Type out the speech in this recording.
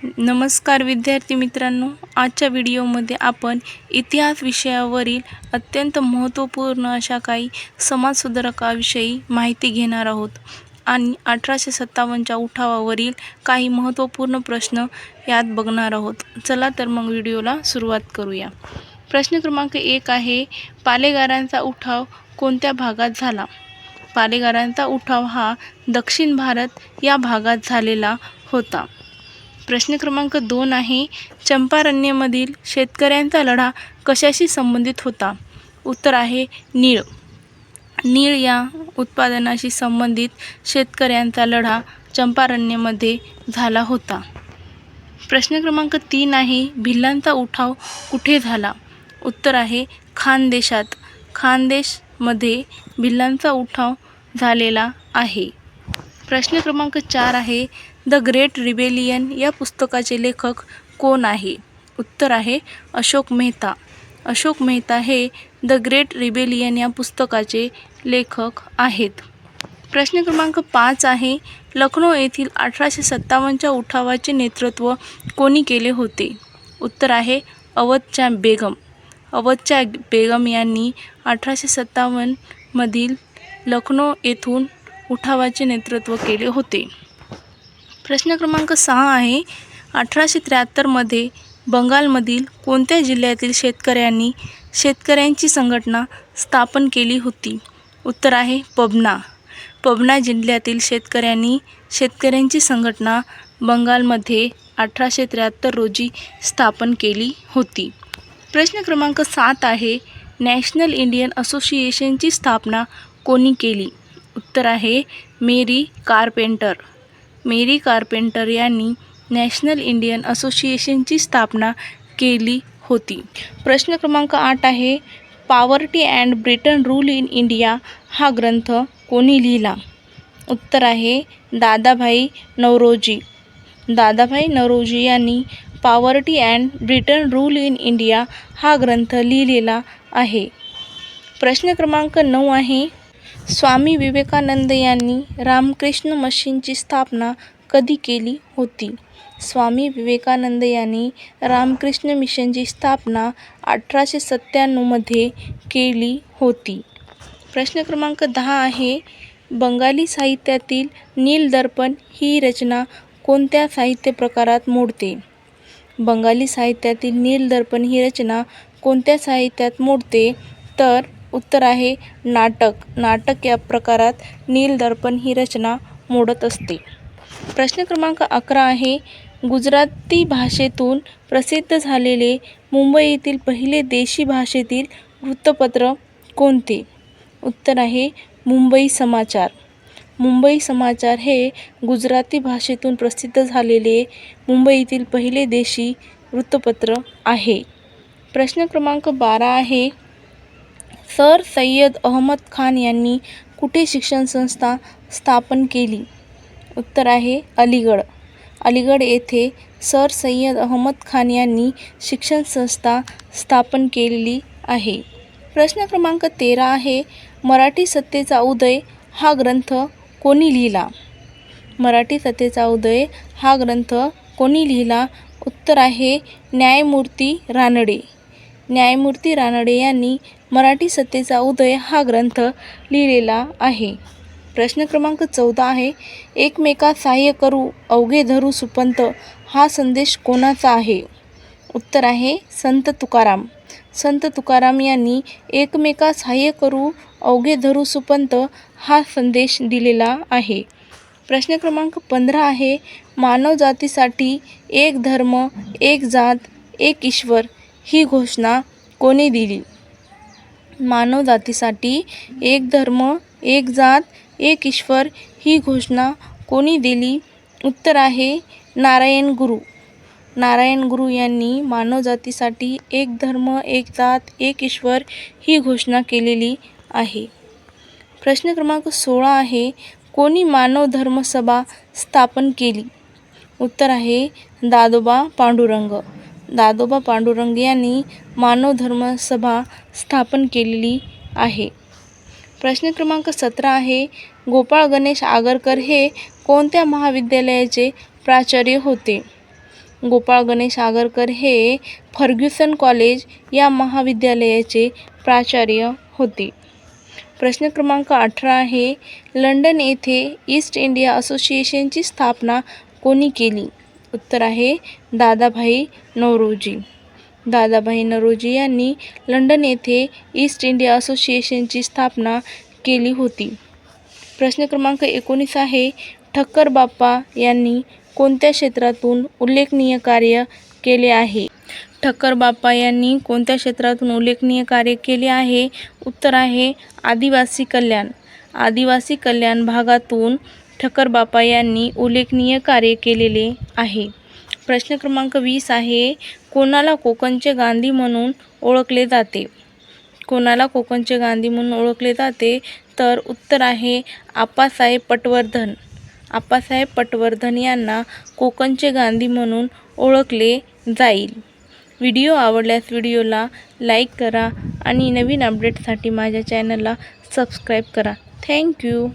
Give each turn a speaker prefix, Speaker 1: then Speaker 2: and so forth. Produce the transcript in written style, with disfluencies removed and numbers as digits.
Speaker 1: नमस्कार विद्यार्थी मित्रांनो, आजच्या व्हिडिओमध्ये आपण इतिहास विषयावरील अत्यंत महत्त्वपूर्ण अशा काही समाजसुधारकाविषयी माहिती घेणार आहोत आणि 1857च्या उठावावरील काही महत्त्वपूर्ण प्रश्न यात बघणार आहोत. चला तर मग व्हिडिओला सुरुवात करूया. प्रश्न क्रमांक 1 आहे, पालेगारांचा उठाव कोणत्या भागात झाला? पालेगारांचा उठाव हा दक्षिण भारत या भागात झालेला होता. प्रश्न क्रमांक 2 आहे, चंपारण्यमधील शेतकऱ्यांचा लढा कशाशी संबंधित होता? उत्तर आहे नीळ. नीळ या उत्पादनाशी संबंधित शेतकऱ्यांचा लढा चंपारण्यमध्ये झाला होता. प्रश्न क्रमांक 3 आहे, भिल्लांचा उठाव कुठे झाला? उत्तर आहे खानदेशात. खानदेशमध्ये भिल्लांचा उठाव झालेला आहे. प्रश्न क्रमांक 4 आहे, द ग्रेट रिबेलियन या पुस्तकाचे लेखक कोण आहे? उत्तर आहे अशोक मेहता. अशोक मेहता हे द ग्रेट रिबेलियन या पुस्तकाचे लेखक आहेत. प्रश्न क्रमांक 5 आहे, लखनौ येथील 1857च्या उठावाचे नेतृत्व कोणी केले होते? उत्तर आहे अवधच्या बेगम. अवधच्या बेगम यांनी 1857मधील लखनौ येथून उठावाचे नेतृत्व केले होते. प्रश्न क्रमांक 6 आहे, 1873मध्ये बंगालमधील कोणत्या जिल्ह्यातील शेतकऱ्यांनी शेतकऱ्यांची संघटना स्थापन केली होती? उत्तर आहे पबना. पबना जिल्ह्यातील शेतकऱ्यांनी शेतकऱ्यांची संघटना बंगालमध्ये 1873 रोजी स्थापन केली होती. प्रश्न क्रमांक 7 आहे, नॅशनल इंडियन असोसिएशनची स्थापना कोणी केली? उत्तर आहे मेरी कार्पेंटर. मेरी कार्पेंटर यांनी नॅशनल इंडियन असोसिएशनची स्थापना केली होती. प्रश्न क्रमांक 8 आहे, poverty and Britain rule in India हा ग्रंथ कोणी लिहिला? उत्तर आहे दादाभाई नौरोजी. दादाभाई नौरोजी यांनी poverty and Britain rule in India हा ग्रंथ लिहिलेला आहे. प्रश्न क्रमांक 9 आहे, स्वामी विवेकानंद यांनी रामकृष्ण मिशनची स्थापना कधी केली होती? स्वामी विवेकानंद यांनी रामकृष्ण मिशनची स्थापना 1897मध्ये केली होती. प्रश्न क्रमांक 10 आहे, बंगाली साहित्यातील नीलदर्पण ही रचना कोणत्या साहित्य प्रकारात मोडते? बंगाली साहित्यातील नीलदर्पण ही रचना कोणत्या साहित्यात मोडते? तर उत्तर आहे नाटक. नाटक या प्रकारात नीलदर्पण ही रचना मोडत असते. प्रश्न क्रमांक 11 आहे, गुजराती भाषेतून प्रसिद्ध झालेले मुंबईतील पहिले देशी भाषेतील वृत्तपत्र कोणते? उत्तर आहे मुंबई समाचार. मुंबई समाचार हे गुजराती भाषेतून प्रसिद्ध झालेले मुंबईतील पहिले देशी वृत्तपत्र आहे. प्रश्न क्रमांक 12 आहे, सर सय्यद अहमद खान यांनी कुठे शिक्षण संस्था स्थापन केली? उत्तर आहे अलीगढ. अलीगढ येथे सर सय्यद अहमद खान यांनी शिक्षण संस्था स्थापन केलेली आहे. प्रश्न क्रमांक 13 आहे, मराठी सत्तेचा उदय हा ग्रंथ कोणी लिहिला? मराठी सत्तेचा उदय हा ग्रंथ कोणी लिहिला? उत्तर आहे न्यायमूर्ती रानडे. न्यायमूर्ती रानडे यांनी मराठी सत्तेचा उदय हा ग्रंथ लिहिलेला आहे. प्रश्न क्रमांक 14 आहे, एकमेकास सहाय्य करू अवघे धरू सुपंथ हा संदेश कोणाचा आहे? उत्तर आहे संत तुकाराम. संत तुकाराम यांनी एकमेकास सहाय्य करू अवघे धरू सुपंथ हा संदेश दिलेला आहे. प्रश्न क्रमांक 15 आहे, मानवजातीसाठी एक धर्म एक जात एक ईश्वर ही घोषणा कोणी दिली? मानवजातीसाठी एक धर्म एक जात एक ईश्वर ही घोषणा कोणी दिली? उत्तर आहे नारायण गुरु. नारायण गुरु यांनी मानवजातीसाठी एक धर्म एक जात एक ईश्वर ही घोषणा केलेली आहे. प्रश्न क्रमांक 16 आहे, कोणी मानव धर्म सभा स्थापन केली? उत्तर आहे दादोबा पांडुरंग. दादोबा पांडुरंग यांनी मानव धर्म सभा स्थापन केलेली आहे. प्रश्न क्रमांक 17 आहे, गोपाळ गणेश आगरकर हे कोणत्या महाविद्यालयाचे प्राचार्य होते? गोपाळ गणेश आगरकर हे फर्ग्युसन कॉलेज या महाविद्यालयाचे प्राचार्य होते. प्रश्न क्रमांक 18 आहे, लंडन येथे ईस्ट इंडिया असोसिएशनची स्थापना कोणी केली? उत्तर आहे दादाभाई नौरोजी. दादाभाई नौरोजी यांनी लंडन येथे ईस्ट इंडिया असोसिएशनची स्थापना केली होती. प्रश्न क्रमांक 19 आहे, ठक्कर बाप्पा यांनी कोणत्या क्षेत्रातून उल्लेखनीय कार्य केले आहे? ठक्कर बाप्पा यांनी कोणत्या क्षेत्रातून उल्लेखनीय कार्य केले आहे? उत्तर आहे आदिवासी कल्याण. आदिवासी कल्याण भागातून ठक्कर बाप्पा यांनी उल्लेखनीय कार्य केलेले आहे. प्रश्न क्रमांक 20 आहे, कोणाला कोकणचे गांधी म्हणून ओळखले जाते? कोणाला कोकणचे गांधी म्हणून ओळखले जाते? तर उत्तर आहे आप्पासाहेब पटवर्धन. आप्पासाहेब पटवर्धन यांना कोकणचे गांधी म्हणून ओळखले जाईल. व्हिडिओ आवडल्यास व्हिडिओला लाईक करा आणि नवीन अपडेटसाठी माझ्या चॅनलला सबस्क्राईब करा. थँक्यू.